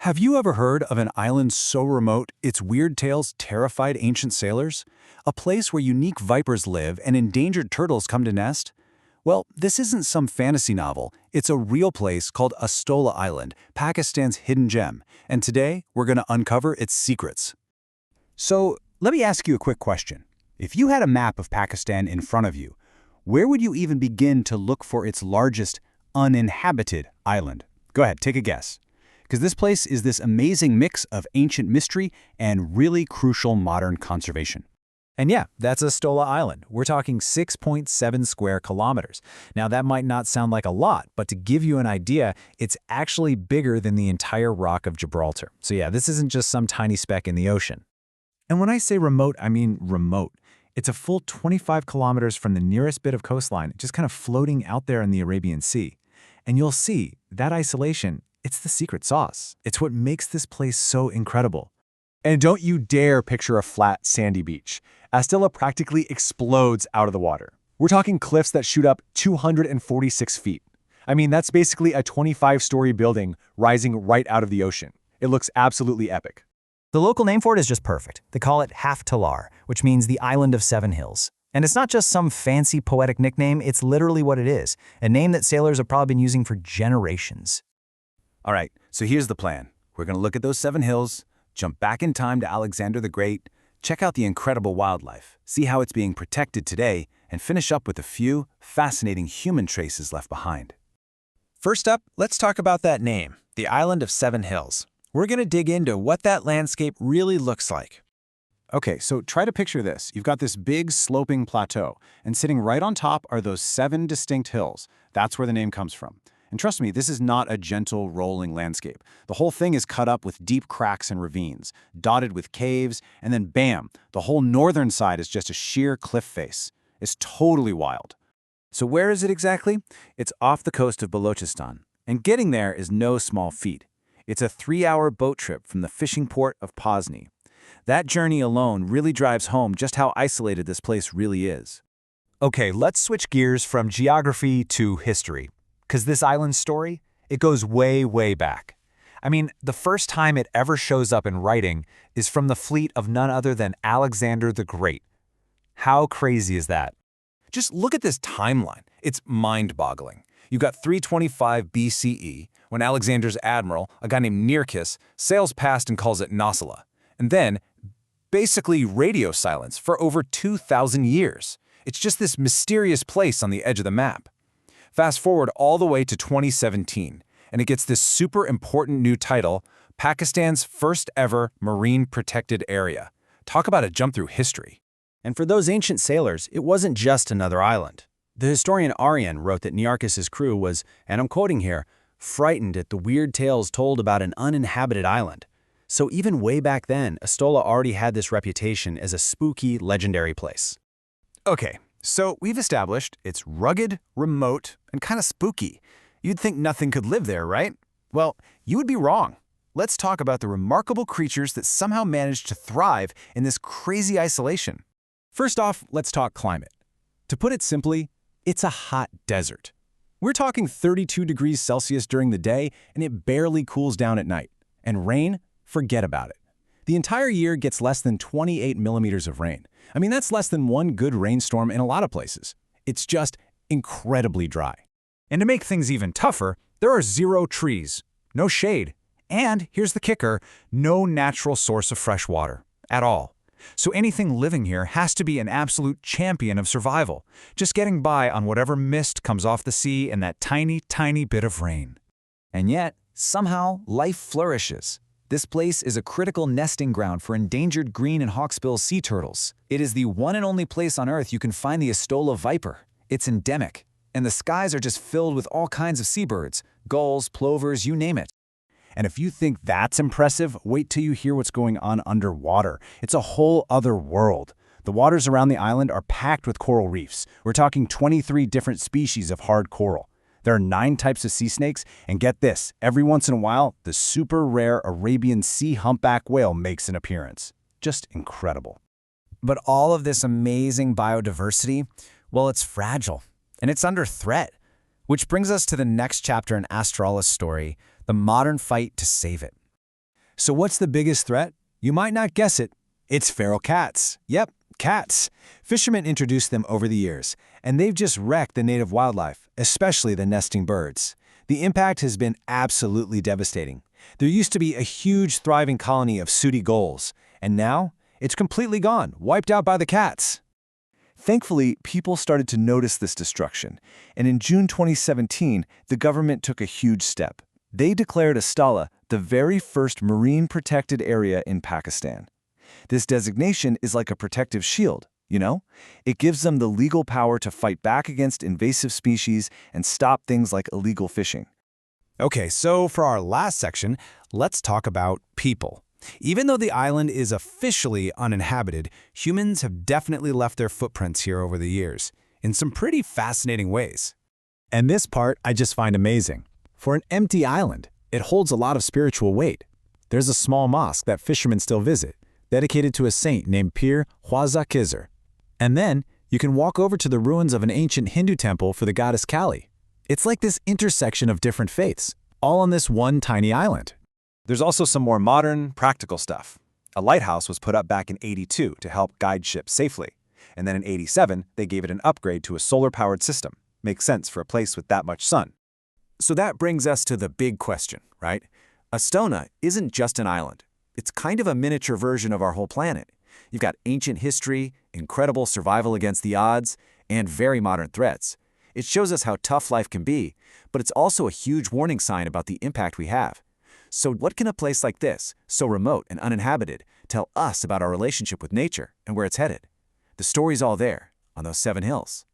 Have you ever heard of an island so remote its weird tales terrified ancient sailors? A place where unique vipers live and endangered turtles come to nest? Well, this isn't some fantasy novel. It's a real place called Astola Island, Pakistan's hidden gem, and today we're going to uncover its secrets. So, let me ask you a quick question. If you had a map of Pakistan in front of you, where would you even begin to look for its largest uninhabited island? Go ahead, take a guess. Because this place is this amazing mix of ancient mystery and really crucial modern conservation. And yeah, that's Astola Island. We're talking 6.7 square kilometers. Now that might not sound like a lot, but to give you an idea, it's actually bigger than the entire Rock of Gibraltar. So yeah, this isn't just some tiny speck in the ocean. And when I say remote, I mean remote. It's a full 25 kilometers from the nearest bit of coastline, just kind of floating out there in the Arabian Sea. And you'll see, that isolation, it's the secret sauce. It's what makes this place so incredible. And don't you dare picture a flat, sandy beach. Astola practically explodes out of the water. We're talking cliffs that shoot up 246 feet. I mean, that's basically a 25-story building rising right out of the ocean. It looks absolutely epic. The local name for it is just perfect. They call it half Tlar, which means the Island of Seven Hills. And it's not just some fancy poetic nickname, it's literally what it is, a name that sailors have probably been using for generations. All right, so here's the plan. We're going to look at those seven hills, jump back in time to Alexander the Great, check out the incredible wildlife, see how it's being protected today, and finish up with a few fascinating human traces left behind. First up, let's talk about that name, the Island of Seven Hills. We're going to dig into what that landscape really looks like. Okay, so try to picture this. You've got this big sloping plateau, and sitting right on top are those seven distinct hills. That's where the name comes from. And trust me, this is not a gentle, rolling landscape. The whole thing is cut up with deep cracks and ravines, dotted with caves, and then bam, the whole northern side is just a sheer cliff face. It's totally wild. So where is it exactly? It's off the coast of Balochistan, and getting there is no small feat. It's a 3-hour boat trip from the fishing port of Psni. That journey alone really drives home just how isolated this place really is. Okay, let's switch gears from geography to history. Because this island story, it goes way, way back. I mean, the first time it ever shows up in writing is from the fleet of none other than Alexander the Great. How crazy is that? Just look at this timeline. It's mind-boggling. You've got 325 BCE, when Alexander's admiral, a guy named Nearchus, sails past and calls it Nosala. And then, basically radio silence for over 2,000 years. It's just this mysterious place on the edge of the map. Fast forward all the way to 2017, and it gets this super important new title, Pakistan's first ever marine protected area. Talk about a jump through history. And for those ancient sailors, it wasn't just another island. The historian Aryan wrote that Nearchus's crew was, and I'm quoting here, frightened at the weird tales told about an uninhabited island. So even way back then, Astola already had this reputation as a spooky, legendary place. Okay, so we've established it's rugged, remote, and kind of spooky. You'd think nothing could live there, right? Well, you would be wrong. Let's talk about the remarkable creatures that somehow managed to thrive in this crazy isolation. First off, let's talk climate. To put it simply, it's a hot desert. We're talking 32 degrees Celsius during the day, and it barely cools down at night. And rain? Forget about it. The entire year gets less than 28 millimeters of rain. I mean, that's less than one good rainstorm in a lot of places. It's just incredibly dry. And to make things even tougher, there are 0 trees, no shade, and here's the kicker, no natural source of fresh water at all. So anything living here has to be an absolute champion of survival, just getting by on whatever mist comes off the sea and that tiny, tiny bit of rain. And yet, somehow, life flourishes. This place is a critical nesting ground for endangered green and hawksbill sea turtles. It is the one and only place on Earth you can find the Astola viper. It's endemic, and the skies are just filled with all kinds of seabirds, gulls, plovers, you name it. And if you think that's impressive, wait till you hear what's going on underwater. It's a whole other world. The waters around the island are packed with coral reefs. We're talking 23 different species of hard coral. There are 9 types of sea snakes, and get this, every once in a while, the super rare Arabian sea humpback whale makes an appearance. Just incredible. But all of this amazing biodiversity, well, it's fragile, and it's under threat. Which brings us to the next chapter in Astola's story, the modern fight to save it. So what's the biggest threat? You might not guess it. It's feral cats. Yep, cats. Fishermen introduced them over the years, and they've just wrecked the native wildlife, especially the nesting birds. The impact has been absolutely devastating. There used to be a huge thriving colony of sooty gulls, and now it's completely gone, wiped out by the cats. Thankfully, people started to notice this destruction, and in June 2017, the government took a huge step. They declared Astola the very first marine protected area in Pakistan. This designation is like a protective shield, you know? It gives them the legal power to fight back against invasive species and stop things like illegal fishing. Okay, so for our last section, let's talk about people. Even though the island is officially uninhabited, humans have definitely left their footprints here over the years, in some pretty fascinating ways. And this part I just find amazing. For an empty island, it holds a lot of spiritual weight. There's a small mosque that fishermen still visit, dedicated to a saint named Pir Khwaja Khizr. And then, you can walk over to the ruins of an ancient Hindu temple for the goddess Kali. It's like this intersection of different faiths, all on this one tiny island. There's also some more modern, practical stuff. A lighthouse was put up back in '82 to help guide ships safely. And then in '87, they gave it an upgrade to a solar-powered system. Makes sense for a place with that much sun. So that brings us to the big question, right? Astola isn't just an island. It's kind of a miniature version of our whole planet. You've got ancient history, incredible survival against the odds, and very modern threats. It shows us how tough life can be, but it's also a huge warning sign about the impact we have. So what can a place like this, so remote and uninhabited, tell us about our relationship with nature and where it's headed? The story's all there, on those 7 hills.